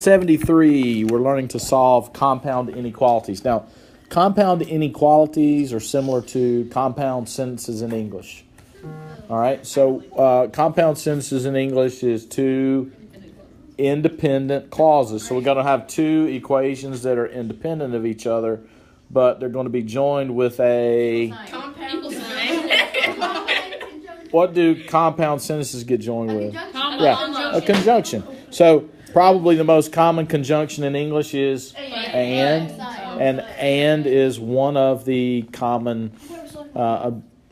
73, we're learning to solve compound inequalities. Now, compound inequalities are similar to compound sentences in English. All right, so compound sentences in English is two independent clauses. So we're going to have two equations that are independent of each other, but they're going to be joined with a... What do compound sentences get joined with? Yeah, a conjunction. So probably the most common conjunction in English is and is one of the common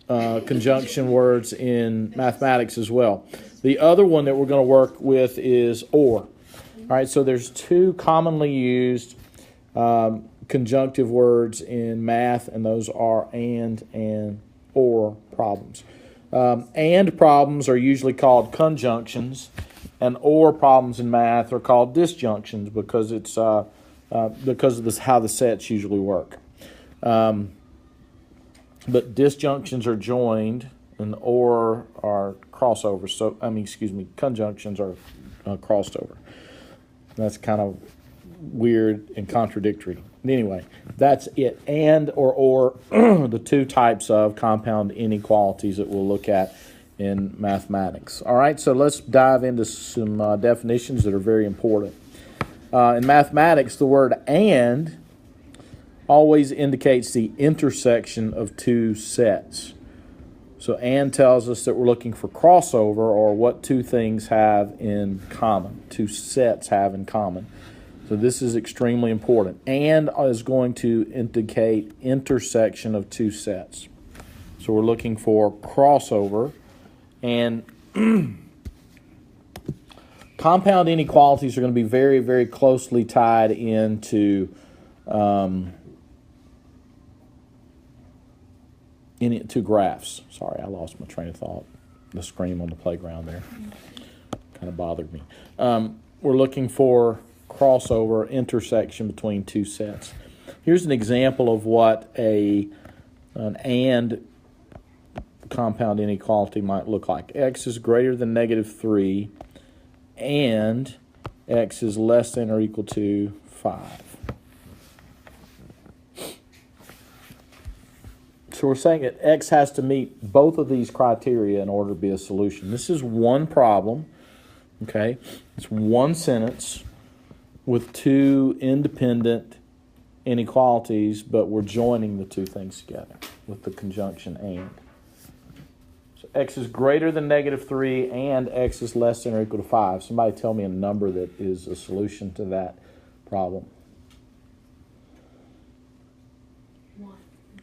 conjunction words in mathematics as well. The other one that we're going to work with is or. All right, so there's two commonly used conjunctive words in math, and those are and or problems. And problems are usually called conjunctions, and or problems in math are called disjunctions because it's because of this, how the sets usually work. But disjunctions are joined, and or are crossovers. So conjunctions are crossed over. That's kind of weird and contradictory. Anyway, that's it. And or the two types of compound inequalities that we'll look at in mathematics. All right, so let's dive into some definitions that are very important. In mathematics, the word and always indicates the intersection of two sets. So and tells us that we're looking for crossover, or what two things have in common, two sets have in common. So this is extremely important. And is going to indicate intersection of two sets. So we're looking for crossover. And compound inequalities are going to be very, very closely tied into two graphs. Sorry, I lost my train of thought. The scream on the playground there kind of bothered me. We're looking for crossover, intersection between two sets. Here's an example of what an and compound inequality might look like. X is greater than negative 3 and x is less than or equal to 5. So we're saying that x has to meet both of these criteria in order to be a solution. This is one problem, okay? It's one sentence with two independent inequalities, but we're joining the two things together with the conjunction and. So x is greater than negative 3 and x is less than or equal to 5. Somebody tell me a number that is a solution to that problem.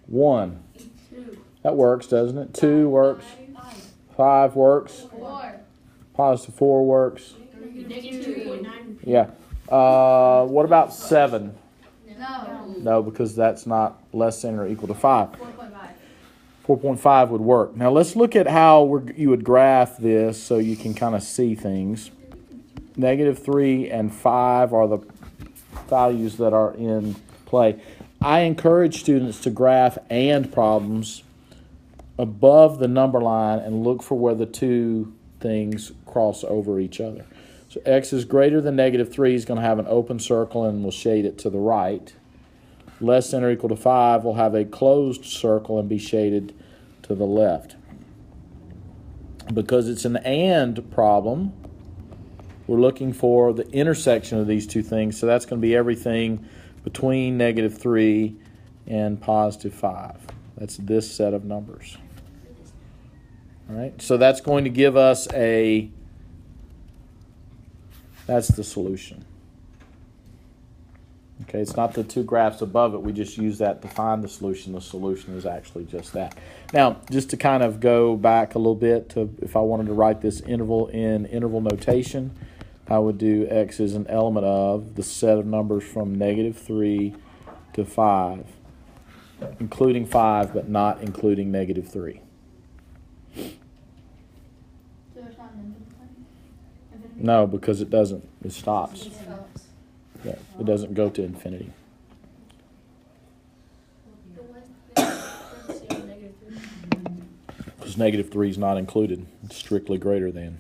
1. 2. That works, doesn't it? 2 works. 5 works. 4. Positive 4 works. Negative 2.9. Yeah. What about 7? No. No, because that's not less than or equal to 5. 4.5. 4.5 would work. Now let's look at how you would graph this so you can kind of see things. Negative 3 and 5 are the values that are in play. I encourage students to graph and problems above the number line and look for where the two things cross over each other. So x is greater than negative 3 is going to have an open circle and we'll shade it to the right. Less than or equal to 5 will have a closed circle and be shaded to the left. Because it's an and problem, we're looking for the intersection of these two things. So that's going to be everything between negative 3 and positive 5. That's this set of numbers. All right, so that's going to give us that's the solution. Okay, it's not the two graphs above it. We just use that to find the solution. The solution is actually just that. Now, just to kind of go back a little bit to if I wanted to write this interval in interval notation, I would do x is an element of the set of numbers from negative 3 to 5, including 5, but not including negative 3. No, because it doesn't. It stops. Yeah, it doesn't go to infinity. Because negative 3 is not included. It's strictly greater than.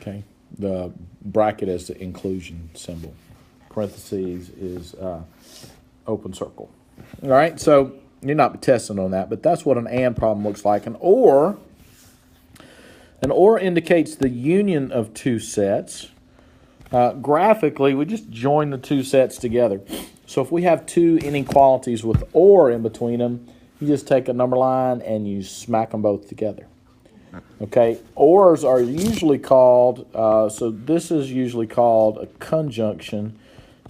Okay. The bracket is the inclusion symbol. Parentheses is open circle. All right, so you're not testing on that, but that's what an and problem looks like. An or indicates the union of two sets. Graphically, we just join the two sets together. So if we have two inequalities with or in between them, you just take a number line and you smack them both together. Okay, ors are usually called, so this is usually called a conjunction,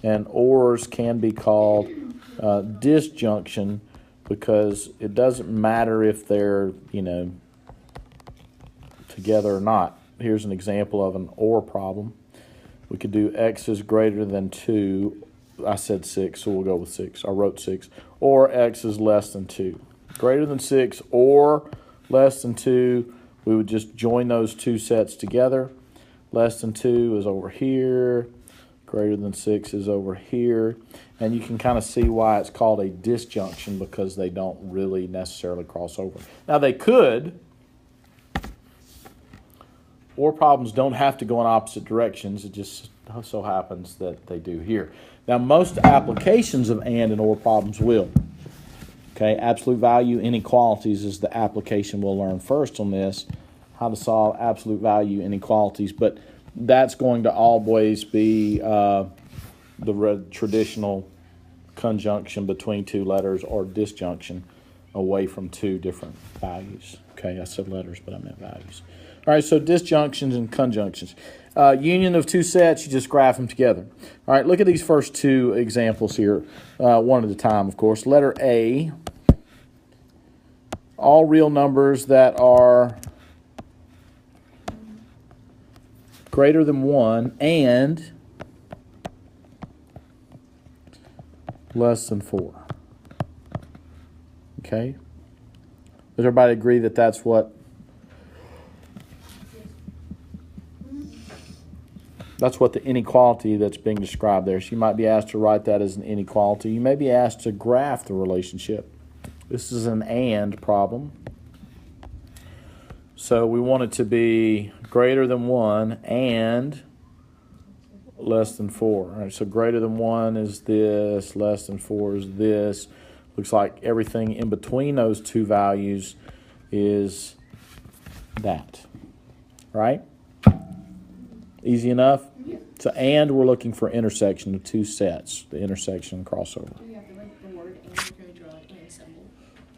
and ors can be called disjunction, because it doesn't matter if they're, together or not. Here's an example of an or problem. We could do x is greater than 2. I said 6, so we'll go with 6. I wrote 6. Or x is less than 2. Greater than 6 or less than 2, we would just join those two sets together. Less than 2 is over here. Greater than 6 is over here. And you can kind of see why it's called a disjunction, because they don't really necessarily cross over. Now they could. Or problems don't have to go in opposite directions. It just so happens that they do here. Now most applications of and or problems will. Okay, absolute value inequalities is the application we'll learn first on this, how to solve absolute value inequalities. But that's going to always be the traditional conjunction between two letters, or disjunction away from two different values. Okay, I said letters, but I meant values. All right, so disjunctions and conjunctions. Union of two sets, you just graph them together. All right, look at these first two examples here, one at a time, of course. Letter A, all real numbers that are greater than 1 and less than 4. Okay? Does everybody agree that that's what? That's what the inequality that's being described there. So you might be asked to write that as an inequality. You may be asked to graph the relationship. This is an and problem. So we want it to be greater than 1 and less than 4. All right, so greater than 1 is this, less than 4 is this. Looks like everything in between those two values is that. Right? Easy enough? Yeah. So and we're looking for intersection of two sets, the intersection and crossover. Do you have to write the word and, or can we draw an and symbol?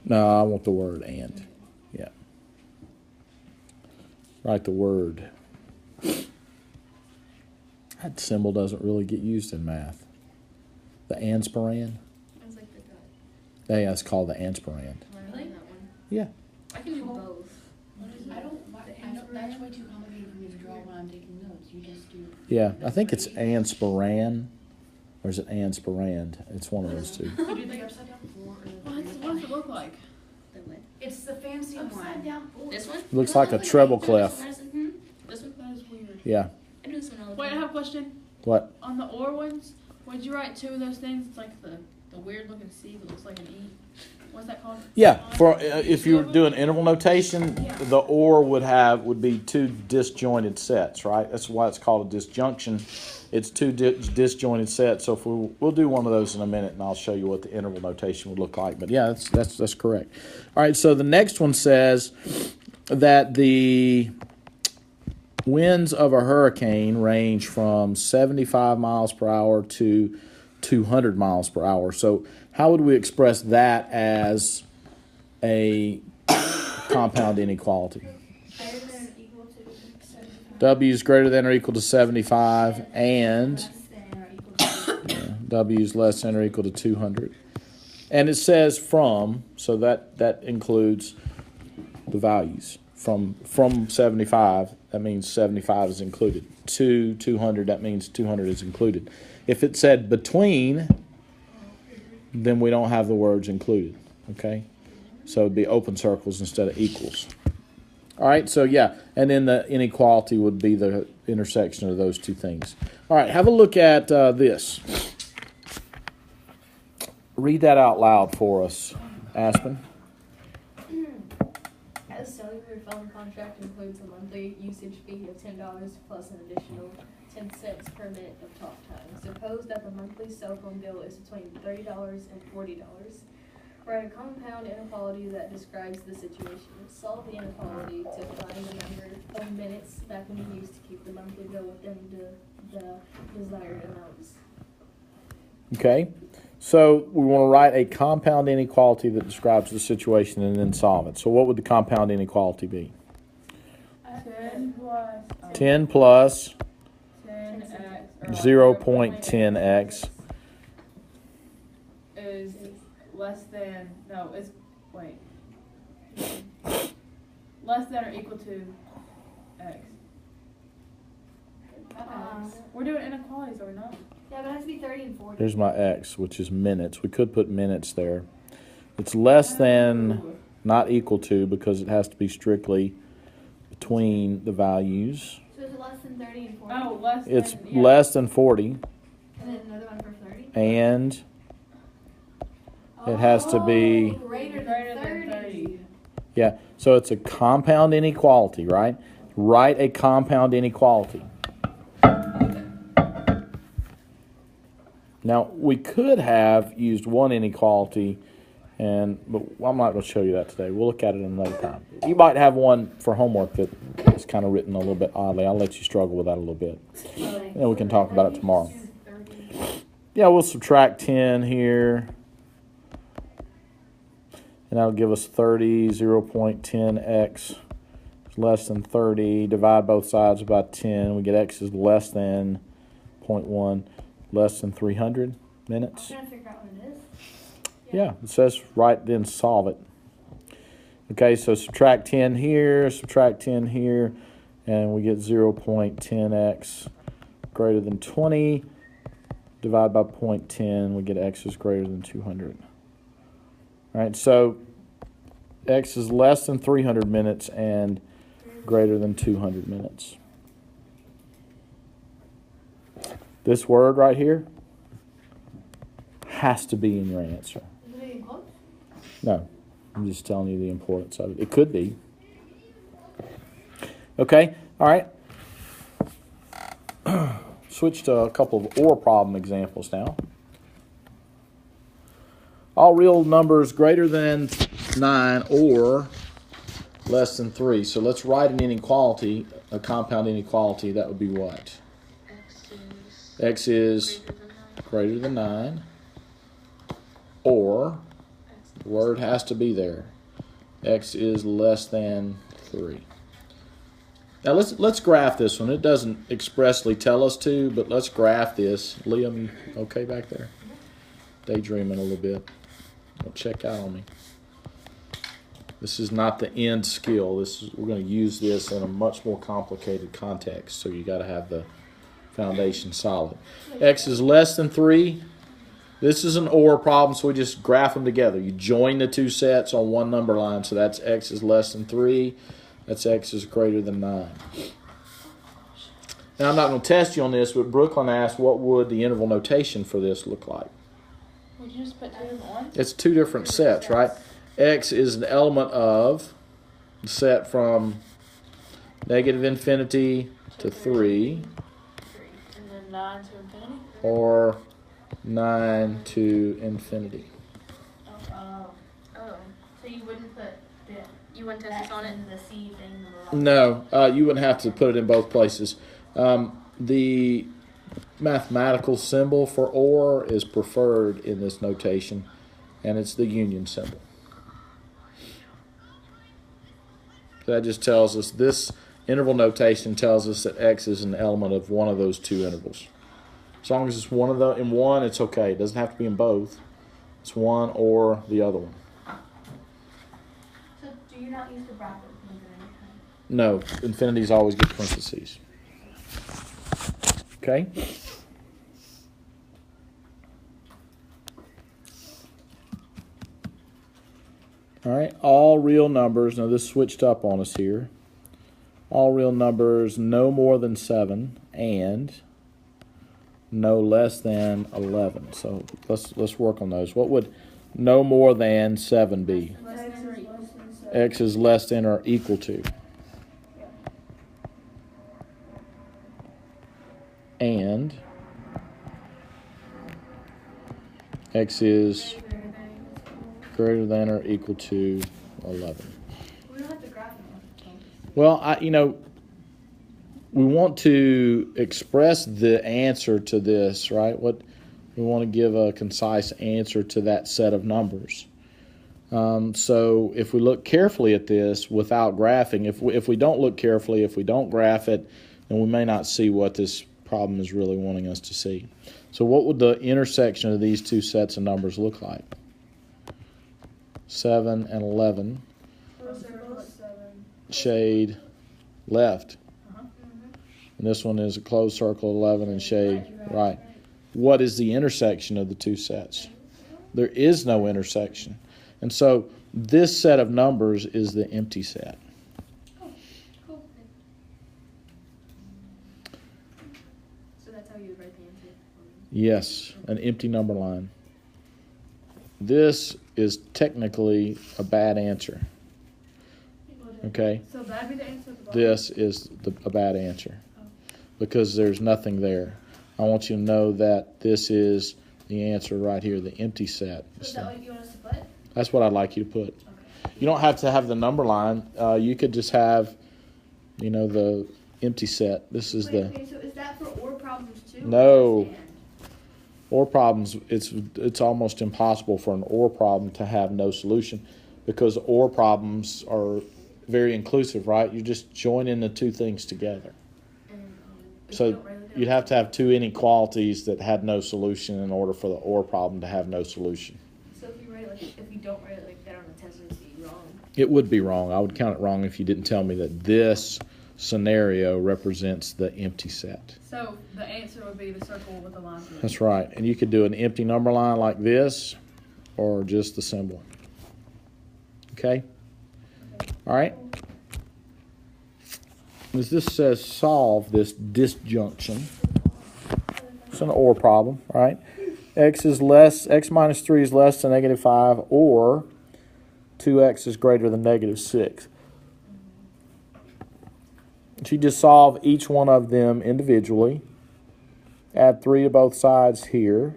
No, I want the word and. Yeah. Write the word. That symbol doesn't really get used in math. The anspirand? I was like the dot. Yeah, it's called the anspirand. Really? That one. Yeah. I can do both. I know that's way too complicated for me to draw when I'm taking notes. You just do. Yeah, I think it's anspirand, or is it anspirand? It's one of those two. You do the upside down 4 or the What does it look like? The what? It's the fancy one. down 4. This one? It looks like a treble clef. This one? That is weird. Yeah. I do this one all the Wait, I time. have a question. What? On the or ones, would you write two of those things? It's like the weird looking C that looks like an E. What's that called? Yeah, for if you were doing interval notation, Yeah. the or would be two disjointed sets, right? That's why it's called a disjunction. It's two disjointed sets. So if we'll do one of those in a minute, and I'll show you what the interval notation would look like. But yeah, that's correct. All right, so the next one says that the winds of a hurricane range from 75 miles per hour to 200 miles per hour. So how would we express that as a compound inequality? Greater than or equal to 75. W is greater than or equal to 75, and Less than or equal to W is less than or equal to 200. And it says from, so that includes the values. From 75, that means 75 is included. To 200, that means 200 is included. If it said between, then we don't have the words included, okay? So it'd be open circles instead of equals. All right, so yeah, and then the inequality would be the intersection of those two things. All right, have a look at this. Read that out loud for us, Aspen. A A cellular phone contract includes a monthly usage fee of $10 plus an additional 10 cents per minute of talk time. Suppose that the monthly cell phone bill is between $30 and $40. Write a compound inequality that describes the situation. Solve the inequality to find the number of minutes that can be used to keep the monthly bill within the desired amounts. Okay, so we want to write a compound inequality that describes the situation and then solve it. So what would the compound inequality be? 10 plus 10x 0.10x is less than, no, it's, wait. Less than or equal to x. We're doing inequalities, are we not? Yeah, but it has to be 30 and 40. Here's my x, which is minutes. We could put minutes there. It's less than, not equal to, because it has to be strictly between the values. So is it less than 30 and 40? Oh, less than. It's yeah. less than 40, And then another one for 30? and it has to be, Greater Greater than than 30. yeah, so it's a compound inequality, right? Write a compound inequality. Now, we could have used one inequality, but I'm not going to show you that today. We'll look at it another time. You might have one for homework that is kind of written a little bit oddly. I'll let you struggle with that a little bit. And then we can talk about it tomorrow. Yeah, we'll subtract 10 here. And that'll give us 30, 0.10x is less than 30. Divide both sides by 10. We get x is less than 0.1, less than 300 minutes. I'm trying to figure out what it is. Yeah, it says right then solve it. Okay, so subtract 10 here, subtract 10 here, and we get 0.10x greater than 20. Divide by 0.10, we get x is greater than 200. All right, so x is less than 300 minutes and greater than 200 minutes. This word right here has to be in your answer. Is it in quotes? No, I'm just telling you the importance of it. It could be. Okay, all right. Switch to a couple of OR problem examples now. All real numbers greater than 9 or less than 3. So let's write an inequality, a compound inequality. That would be what? X is greater than 9. Or, the word has to be there. X is less than 3. Now let's graph this one. It doesn't expressly tell us to, but let's graph this. Liam, you okay back there? Daydreaming a little bit. Don't check out on me. This is not the end skill. We're going to use this in a much more complicated context, so you got to have the foundation solid. X is less than 3. This is an OR problem, so we just graph them together. You join the two sets on one number line, so that's X is less than 3. That's X is greater than 9. Now, I'm not going to test you on this, but Brooklyn asked, what would the interval notation for this look like? Would you just put 2 in one? It's two different sets, right? X is an element of the set from negative infinity to 3, And then 9 to infinity? or 9 to infinity. Oh. So you wouldn't put you wouldn't test this on it? The C thing. No, you wouldn't have to put it in both places. The mathematical symbol for OR is preferred in this notation, and it's the union symbol. That just tells us, this interval notation tells us that X is an element of one of those two intervals. As long as it's one of the in one, it's okay. It doesn't have to be in both. It's one or the other one. So do you not use the bracket? No, infinities always get parentheses. Okay? All right, all real numbers. Now this switched up on us here. All real numbers no more than 7 and no less than 11. So let's work on those. What would no more than 7b. Less than or equal. X is less than or equal to. And X is greater than or equal to 11. We don't have to graph it. Well, we want to express the answer to this, right? We want to give a concise answer to that set of numbers. So if we look carefully at this without graphing, if we don't look carefully, if we don't graph it, then we may not see what this problem is really wanting us to see. So what would the intersection of these two sets of numbers look like? 7 and 11. Shade left. And this one is a closed circle, 11, and shade right. What is the intersection of the two sets? There is no intersection. And so this set of numbers is the empty set. Cool. So that's how you would write the answer? Yes, an empty number line. This is technically a bad answer. Okay? So that'd be the answer at the bottom? This is a bad answer because there's nothing there. I want you to know that this is the answer right here, the empty set. Is that what you want us to put? That's what I'd like you to put. Okay. You don't have to have the number line. You could just have, the empty set. This is Okay, so is that for OR problems too? No. OR problems, it's almost impossible for an OR problem to have no solution because OR problems are very inclusive, right? You just joining the two things together. So you'd have to have two inequalities that had no solution in order for the OR problem to have no solution. So if you don't write it like that on the test, it would be wrong. It would be wrong. I would count it wrong if you didn't tell me that this scenario represents the empty set. So the answer would be the circle with the line through it. That's right. And you could do an empty number line like this or just the symbol. Okay? All right? As this says solve this disjunction, it's an OR problem, right? X minus 3 is less than negative 5, or 2x is greater than negative 6. So you just solve each one of them individually. Add 3 to both sides here.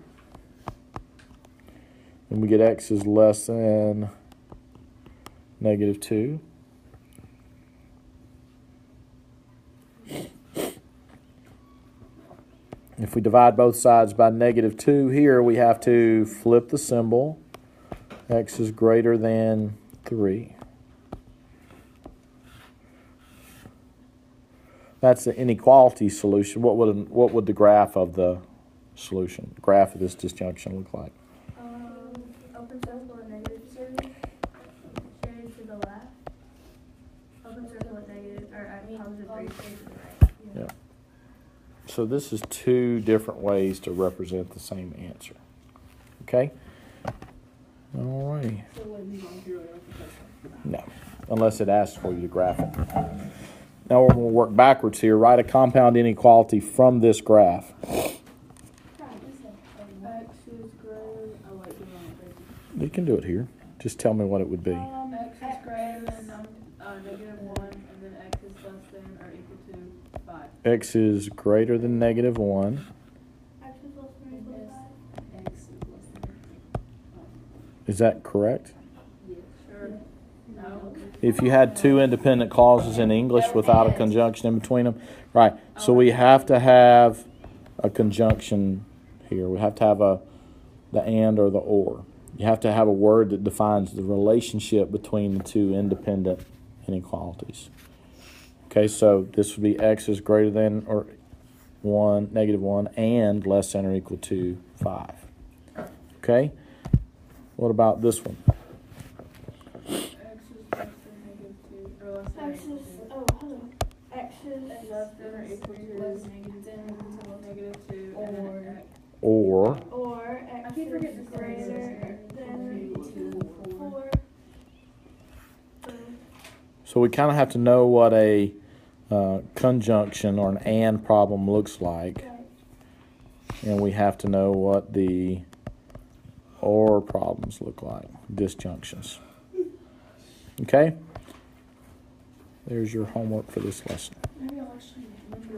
And we get x is less than negative 2. If we divide both sides by negative 2 here, we have to flip the symbol. X is greater than 3. That's the inequality solution. What would the graph of the solution, graph of this disjunction look like? Open circle and negative shade to the left. Open circle with negative, positive 3 shade to the right. Yeah. So this is two different ways to represent the same answer. Okay? All right. So what do you want to do it off the first one? No, unless it asks for you to graph it. Now we're going to work backwards here. Write a compound inequality from this graph. X is greater. Oh wait, you're wrong. You can do it here. Just tell me what it would be. X is greater than negative 1, and then x is less than or equal to 5. X is greater than negative 1. X is less than or equal to 5. X is less than. Is that correct? Yeah, sure. No. If you had two independent clauses in English without a conjunction in between them. Right. So we have to have a conjunction here. We have to have the and or the or. You have to have a word that defines the relationship between the two independent inequalities. Okay, so this would be x is greater than or 1, negative 1, and less than or equal to 5. Okay? What about this one? X is less than negative 2, or less than X is, X is less than or equal to negative 2, and then x. Or X is greater than 4. so we kind of have to know what a conjunction or an and problem looks like, and we have to know what the or problems look like, disjunctions. Okay? There's your homework for this lesson. Maybe I'll actually remember